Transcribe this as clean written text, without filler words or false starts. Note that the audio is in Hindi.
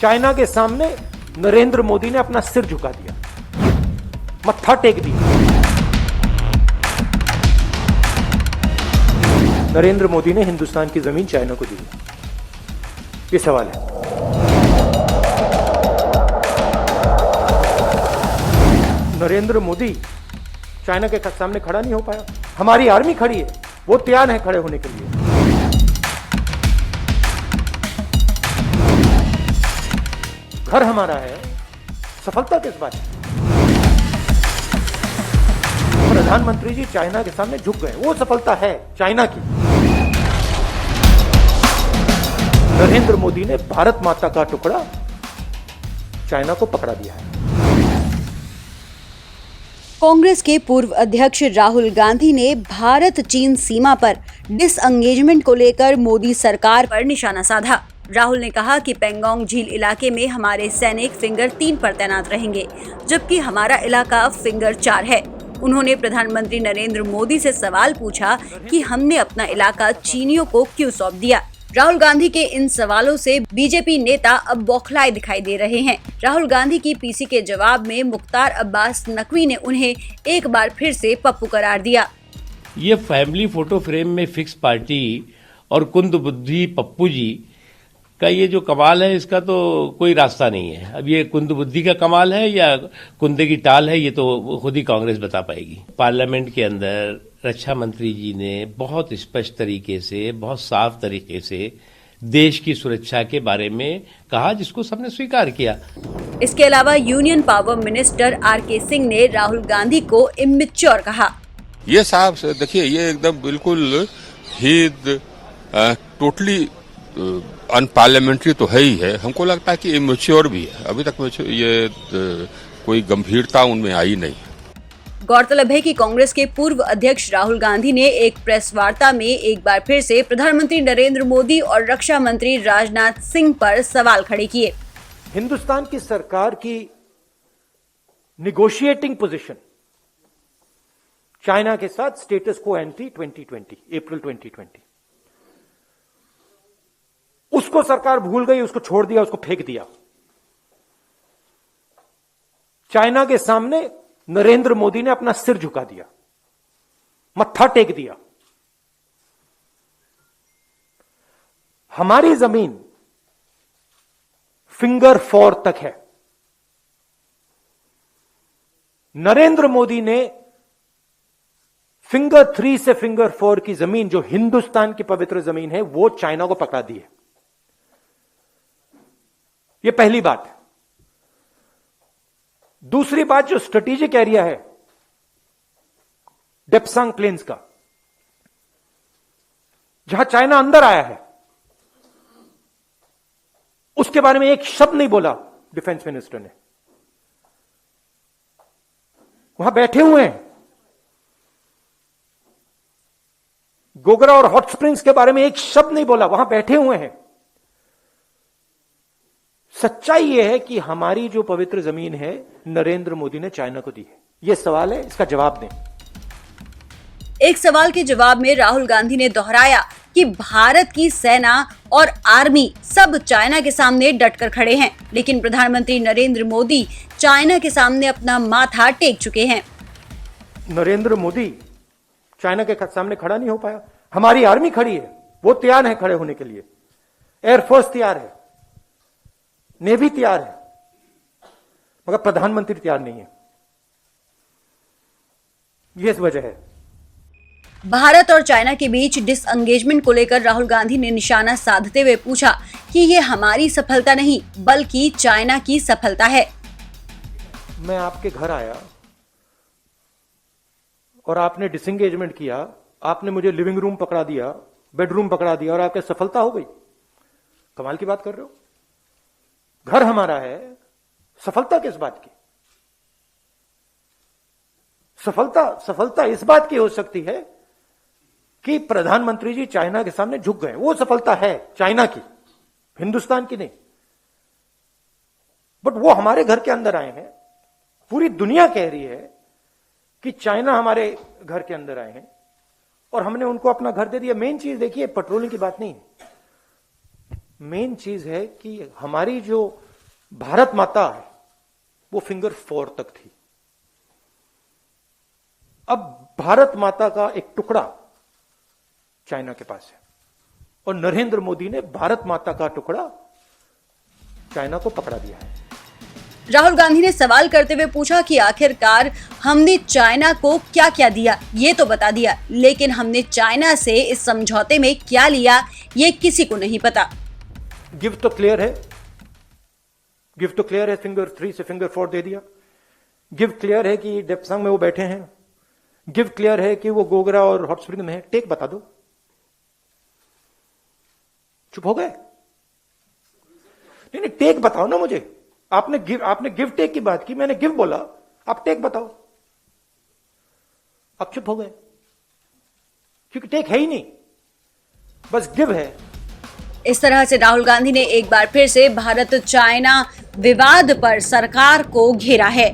चाइना के सामने नरेंद्र मोदी ने अपना सिर झुका दिया, मत्था टेक दिया। नरेंद्र मोदी ने हिंदुस्तान की जमीन चाइना को दी, ये सवाल है। नरेंद्र मोदी चाइना के सामने खड़ा नहीं हो पाया। हमारी आर्मी खड़ी है, वो तैयार है खड़े होने के लिए। घर हमारा है, सफलता किस बात है? प्रधानमंत्री जी चाइना के सामने झुक गए, वो सफलता है चाइना की। नरेंद्र मोदी ने भारत माता का टुकड़ा चाइना को पकड़ा दिया है। कांग्रेस के पूर्व अध्यक्ष राहुल गांधी ने भारत चीन सीमा पर डिसएंगेजमेंट को लेकर मोदी सरकार पर निशाना साधा। राहुल ने कहा कि पेंगोंग झील इलाके में हमारे सैनिक फिंगर 3 पर तैनात रहेंगे, जबकि हमारा इलाका फिंगर 4 है। उन्होंने प्रधानमंत्री नरेंद्र मोदी से सवाल पूछा कि हमने अपना इलाका चीनियों को क्यों सौंप दिया। राहुल गांधी के इन सवालों से बीजेपी नेता अब बौखलाए दिखाई दे रहे हैं। राहुल गांधी की पीसी के जवाब में मुख्तार अब्बास नकवी ने उन्हें एक बार फिर से पप्पू करार दिया। ये फैमिली फोटो फ्रेम में फिक्स पार्टी और कुंद बुद्धि पप्पू जी का ये जो कमाल है, इसका तो कोई रास्ता नहीं है। अब ये कुंद बुद्धि का कमाल है या कुंदे की टाल है, ये तो खुद ही कांग्रेस बता पाएगी। पार्लियामेंट के अंदर रक्षा मंत्री जी ने बहुत स्पष्ट तरीके से, बहुत साफ तरीके से देश की सुरक्षा के बारे में कहा, जिसको सबने स्वीकार किया। इसके अलावा union power minister R K. Singh ने राहुल गांधी को इमेच्योर कहा। ये साहब देखिए, ये एकदम बिल्कुल ही टोटली अनपार्लियामेंट्री तो है ही है। हमको लगता है कि इमेच्योर भी है। अभी तक ये कोई गंभीरता उनमें आई नहीं। गौरतलब है कि कांग्रेस के पूर्व अध्यक्ष राहुल गांधी ने एक प्रेस वार्ता में एक बार फिर से प्रधानमंत्री नरेंद्र मोदी और रक्षा मंत्री राजनाथ सिंह पर सवाल खड़े किए। हिंदुस्तान की सरकार की निगोशिएटिंग पोजीशन चाइना के साथ स्टेटस को एंटी 2020, अप्रैल 2020, उसको सरकार भूल गई, उसको छोड़ दिया, उसको फेंक दिया। चाइना के सामने नरेंद्र मोदी ने अपना सिर झुका दिया, मत्था टेक दिया। हमारी जमीन फिंगर 4 तक है। नरेंद्र मोदी ने फिंगर 3 से फिंगर 4 की जमीन, जो हिंदुस्तान की पवित्र जमीन है, वो चाइना को पकड़ा दी है। यह पहली बात है। दूसरी बात, जो स्ट्रेटेजिक एरिया है डेप्सांग प्लेन्स का, जहां चाइना अंदर आया है, उसके बारे में एक शब्द नहीं बोला डिफेंस मिनिस्टर ने। वहां बैठे हुए हैं। गोगरा और हॉट स्प्रिंग्स के बारे में एक शब्द नहीं बोला, वहां बैठे हुए हैं। सच्चाई यह है कि हमारी जो पवित्र जमीन है, नरेंद्र मोदी ने चाइना को दी है। यह सवाल है, इसका जवाब दें। एक सवाल के जवाब में राहुल गांधी ने दोहराया कि भारत की सेना और आर्मी सब चाइना के सामने डटकर खड़े हैं, लेकिन प्रधानमंत्री नरेंद्र मोदी चाइना के सामने अपना माथा टेक चुके हैं। नरेंद्र मोदी चाइना के सामने खड़ा नहीं हो पाया। हमारी आर्मी खड़ी है, वो तैयार है खड़े होने के लिए। एयरफोर्स तैयार है, नेवी तैयार है, मगर प्रधानमंत्री तैयार नहीं है। यह इस वजह है। भारत और चाइना के बीच डिसएंगेजमेंट को लेकर राहुल गांधी ने निशाना साधते हुए पूछा कि ये हमारी सफलता नहीं, बल्कि चाइना की सफलता है। मैं आपके घर आया और आपने डिसएंगेजमेंट किया, आपने मुझे लिविंग रूम पकड़ा दिया, बेडरूम पकड़ा दिया, और आपकी सफलता हो गई। कमाल की बात कर रहे हो। घर हमारा है, सफलता किस बात की? सफलता इस बात की हो सकती है कि प्रधानमंत्री जी चाइना के सामने झुक गए, वो सफलता है चाइना की, हिंदुस्तान की नहीं। बट वो हमारे घर के अंदर आए हैं। पूरी दुनिया कह रही है कि चाइना हमारे घर के अंदर आए हैं और हमने उनको अपना घर दे दिया। मेन चीज देखिए, पेट्रोलिंग की बात नहीं है। मेन चीज है कि हमारी जो भारत माता वो फिंगर 4 तक थी। अब भारत माता का एक टुकड़ा चाइना के पास है और नरेंद्र मोदी ने भारत माता का टुकड़ा चाइना को पकड़ा दिया है। राहुल गांधी ने सवाल करते हुए पूछा कि आखिरकार हमने चाइना को क्या क्या दिया, ये तो बता दिया, लेकिन हमने चाइना से इस समझौते में क्या लिया ये किसी को नहीं पता। गिफ्ट तो क्लियर है, गिफ्ट तो क्लियर है, फिंगर 3 से फिंगर 4 दे दिया। गिफ्ट क्लियर है कि डेप्सांग में वो बैठे हैं। गिफ्ट क्लियर है कि वो गोगरा और हॉट स्प्रिंग में है। टेक बता दो। चुप हो गए? नहीं, टेक बताओ ना मुझे। आपने गिव टेक की बात की, मैंने गिव बोला, आप टेक बताओ। आप चुप हो गए क्योंकि टेक है ही नहीं, बस गिव है। इस तरह से राहुल गांधी ने एक बार फिर से भारत चाइना विवाद पर सरकार को घेरा है।